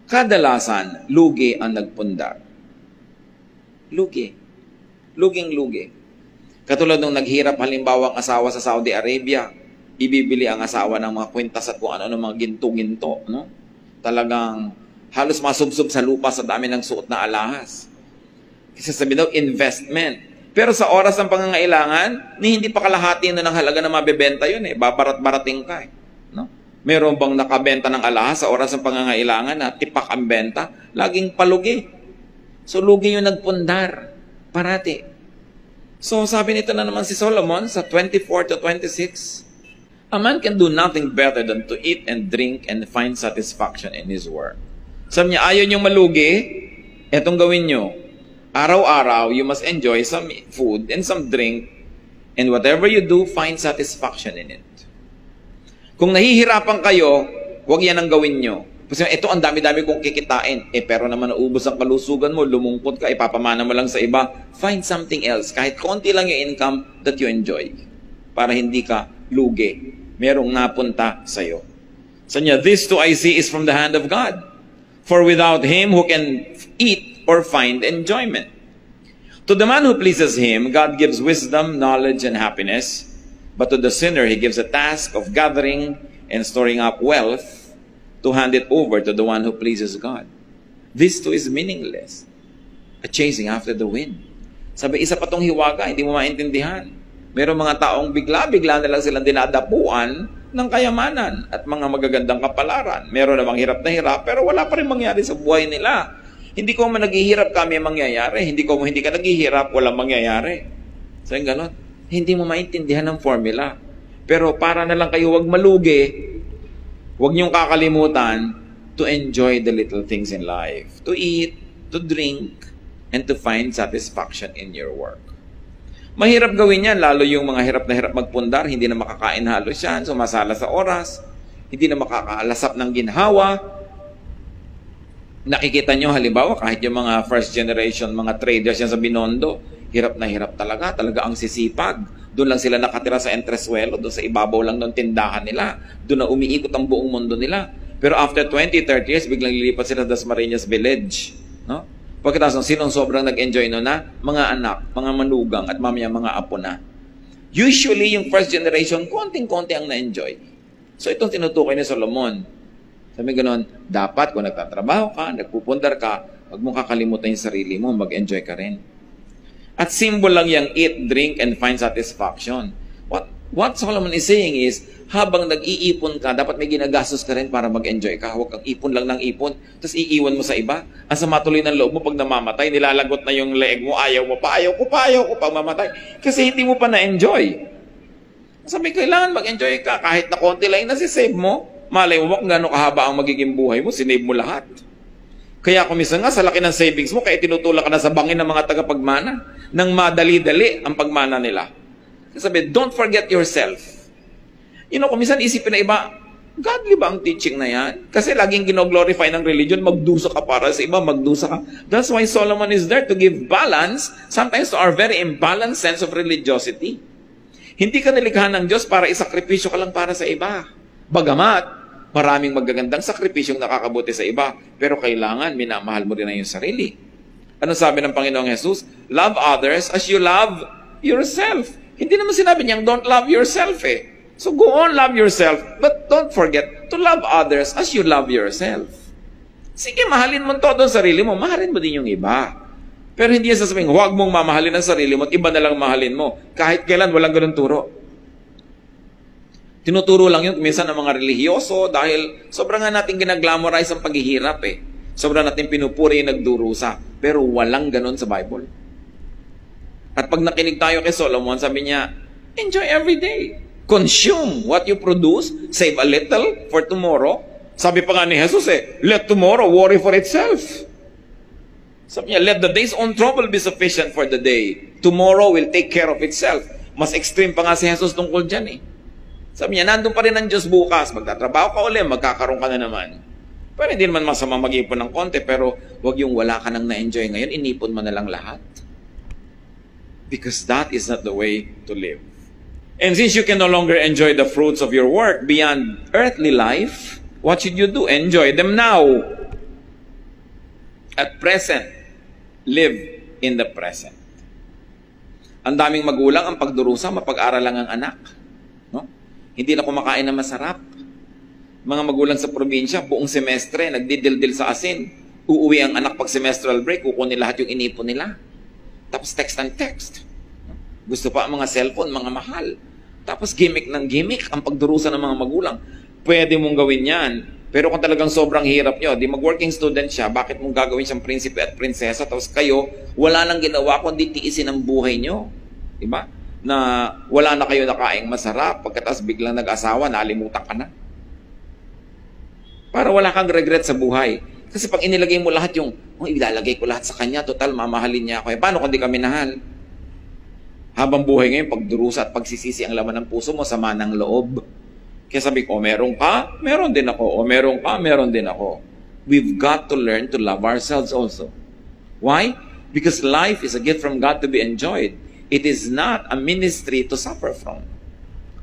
Kadalasan, lugi ang nagpundar. Lugi. Luging-lugi. Katulad nung naghirap halimbawa ang asawa sa Saudi Arabia, ibibili ang asawa ng mga kwintas at kung ano mga ginto-ginto. No? Talagang halos masubsob sa lupa sa dami ng suot na alahas. Kasi sabi daw, investment. Pero sa oras ng pangangailangan, hindi pa kalahati na ng halaga na mabebenta yun eh. Babarat-barating ka eh. No? Meron bang nakabenta ng alahas sa oras ng pangangailangan na tipak ang benta? Laging palugi. So, lugi yung nagpundar. Parati. So, sabi nito na naman si Solomon sa 24 to 26, a man can do nothing better than to eat and drink and find satisfaction in his work. Sabi niya, ayaw niyong malugi, etong gawin niyo. Araw-araw, you must enjoy some food and some drink, and whatever you do, find satisfaction in it. Kung nahihirapan kayo, huwag yan ang gawin nyo. Kasi ito, ang dami-dami kong kikitain. Pero naman naubos ang kalusugan mo, lumungkot ka, ipapamana mo lang sa iba. Find something else. Kahit konti lang yung income that you enjoy. Para hindi ka lugi. Merong napunta sa'yo. So niya, this too I see is from the hand of God. For without Him, who can eat or find enjoyment? To the man who pleases Him, God gives wisdom, knowledge, and happiness. But to the sinner, He gives a task of gathering and storing up wealth to hand it over to the one who pleases God. This too is meaningless. A chasing after the wind. Sabi, isa pa tong hiwaga, hindi mo maintindihan. Merong mga taong bigla-bigla na lang silang dinadapuan ng kayamanan at mga magagandang kapalaran. Meron namang hirap na hirap, pero wala pa rin mangyari sa buhay nila. Hindi ko man naghihirap kami ang mangyayari. Hindi ka naghihirap, walang mangyayari. So, yung ganon. Hindi mo maintindihan ng formula. Pero para na lang kayo wag malugi, wag niyong kakalimutan to enjoy the little things in life. To eat, to drink, and to find satisfaction in your work. Mahirap gawin yan, lalo yung mga hirap na hirap magpundar, hindi na makakain halos yan, sumasala sa oras, hindi na makakaalasap ng ginhawa. Nakikita nyo halimbawa, kahit yung mga first generation, mga traders yan sa Binondo, hirap na hirap talaga ang sisipag. Doon lang sila nakatira sa entresuelo, doon sa ibabaw lang ng tindahan nila. Doon na umiikot ang buong mundo nila. Pero after 20, 30 years, biglang lilipat sila sa Dasmariñas Village. No? Pagkatapos ng sinong sobrang nag-enjoy no na? Mga anak, mga manugang, at mamaya mga apo na. Usually, yung first generation, konting-konti ang na-enjoy. So itong tinutukoy ni Solomon. Sabi ganoon, dapat kung nagtatrabaho ka, nagpupundar ka, huwag mong kakalimutan yung sarili mo, mag-enjoy ka rin. At symbol lang yung eat, drink, and find satisfaction. What Solomon is saying is, habang nag-iipon ka, dapat may ginagastos ka rin para mag-enjoy ka. Huwag kang ipon lang ng ipon, tapos iiwan mo sa iba. Ang sama tuloy ng loob mo pag namamatay, nilalagot na yung leeg mo, ayaw ko pa mamatay. Kasi hindi mo pa na-enjoy. Sabi, kailangan mag-enjoy ka. Kahit na konti lang yung nasisave mo, malay mo kung gano'ng kahaba ang magiging buhay mo, sinave mo lahat. Kaya kumisa nga, sa laki ng savings mo, kaya tinutulak ka na sa bangin ng mga tagapagmana, nang madali-dali ang pagmana nila. Sabi, don't forget yourself. You know, kumisan isipin na iba, godly ba ang teaching na yan? Kasi laging gino-glorify ng religion, magdusa ka para sa iba, magdusa ka. That's why Solomon is there to give balance, sometimes to our very imbalanced sense of religiosity. Hindi ka nilikha ng Diyos para isakripisyo ka lang para sa iba. Bagamat, maraming magagandang sakripisyong nakakabuti sa iba, pero kailangan minamahal mo din na yung sarili. Ano sabi ng Panginoong Jesus? Love others as you love yourself. Hindi naman sinabi niyang don't love yourself eh. So go on, love yourself, but don't forget to love others as you love yourself. Sige, mahalin mo todo ang sarili mo, mahalin mo din yung iba. Pero hindi yan sasabihin, huwag mong mamahalin ang sarili mo at iba na lang mahalin mo. Kahit kailan, walang ganun turo. Tinuturo lang yun minsan ng mga relihiyoso dahil sobrang nga natin ginaglamorize ang paghihirap eh. Sobrang natin pinupuri yung nagdurusa. Pero walang ganun sa Bible. At pag nakinig tayo kay Solomon, sabi niya, enjoy every day. Consume what you produce, save a little for tomorrow. Sabi pa nga ni Jesus let tomorrow worry for itself. Sabi niya, let the day's own trouble be sufficient for the day. Tomorrow will take care of itself. Mas extreme pa nga si Jesus tungkol dyan Sabi niya, nandun pa rin ang Diyos bukas. Magtatrabaho ka ulit, magkakaroon ka na naman. Pero hindi naman masama mag-ipon ng konti, pero wag yung wala ka nang na-enjoy ngayon, inipon mo na lang lahat. Because that is not the way to live. And since you can no longer enjoy the fruits of your work beyond earthly life, what should you do? Enjoy them now. at present. Live in the present. Ang daming magulang ang pagdurusa, mapag-aral lang ang anak. No? Hindi na kumakain na masarap. Mga magulang sa probinsya, buong semestre, nagdidildil sa asin. Uuwi ang anak pag semestral break, kukunin lahat yung inipon nila. Tapos text and text. Gusto pa ang mga cellphone, mga mahal. Tapos gimmick ng gimmick ang pagdurusa ng mga magulang. Pwede mong gawin yan. Pero kung talagang sobrang hirap nyo, di mag-working student siya, bakit mong gagawin siyang prinsipe at prinsesa? Tapos kayo, wala nang ginawa kundi tiisin ang buhay nyo. Diba? Na wala na kayo nakaing masarap, pagkatapos biglang nag-asawa, nalimutan ka na. Para wala kang regret sa buhay. Kasi pag inilagay mo lahat yung, ilalagay ko lahat sa kanya, total, mamahalin niya ako. Paano kung di kami minahal? Habang buhay ngayon, pagdurusa at pagsisisi ang laman ng puso mo, sama ng loob. Kaya sabi ko, meron ka, meron din ako. O meron ka, meron din ako. We've got to learn to love ourselves also. Why? Because life is a gift from God to be enjoyed. It is not a ministry to suffer from.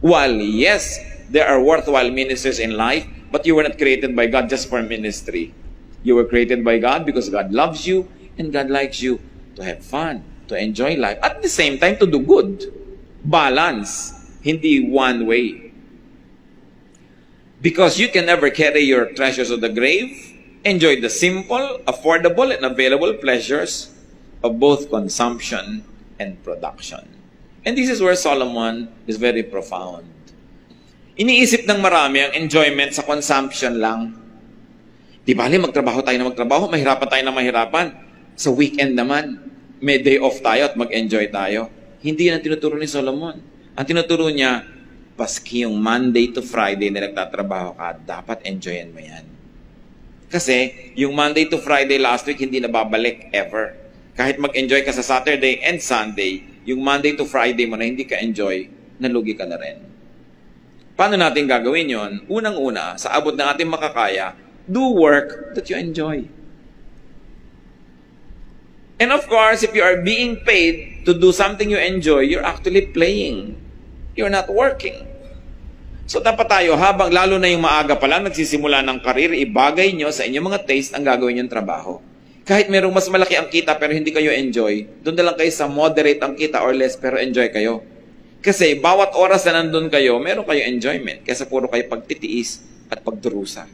While yes, there are worthwhile ministers in life, but you were not created by God just for ministry. You were created by God because God loves you and God likes you to have fun, to enjoy life. At the same time, to do good. Balance. Hindi one way. Because you can never carry your treasures to the grave, enjoy the simple, affordable, and available pleasures of both consumption and production. And this is where Solomon is very profound. Iniisip ng marami ang enjoyment sa consumption lang. Di bali, magtrabaho tayo na magtrabaho, mahirapan tayo na mahirapan. Sa weekend naman, may day off tayo at mag-enjoy tayo. Hindi yan ang tinuturo ni Solomon. Ang tinuturo niya, paski yung Monday to Friday na nagtatrabaho ka, dapat enjoyin mo yan. Kasi, yung Monday to Friday last week, hindi na babalik ever. Kahit mag-enjoy ka sa Saturday and Sunday, yung Monday to Friday mo na hindi ka enjoy, nalugi ka na rin. Paano natin gagawin yon? Unang-una, sa abot ng ating makakaya, do work that you enjoy. And of course, if you are being paid to do something you enjoy, you're actually playing. You're not working. So dapat tayo, habang lalo na yung maaga pa lang, nagsisimula ng karir, ibagay nyo sa inyong mga taste ang gagawin yung trabaho. Kahit merong mas malaki ang kita pero hindi kayo enjoy, doon na lang kayo sa moderate ang kita or less pero enjoy kayo. Kasi bawat oras na nandun kayo, meron kayo enjoyment. Kesa puro kayo pagtitiis at pagdurusa.